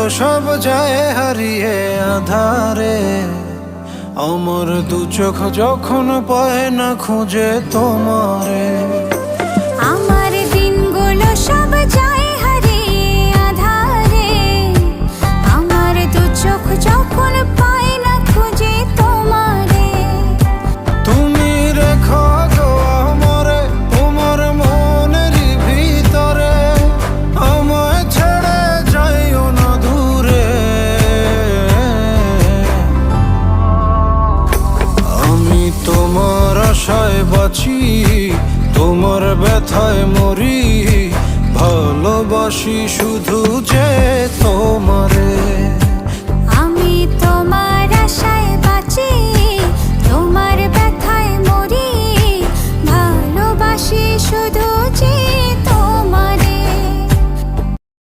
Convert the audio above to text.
সব যায় হারিয়ে আধারে। আমার দু চোখ যখন পায় না খুঁজে তোমারে। আমার দিনগুলো সব যায় হারিয়ে আঁধারে। আমার দু চোখ যখন পায় না খুঁজে তোমারে। তুমি রেখো গো আমারে তোমার মনেরই ভিতরে, আমায় ছেড়ে যাইও না দূরে। আমি তোমার আশায় বাঁচি, তোমার ব্যথায় মরি, ভালোবাসি শুধু যে তোমার।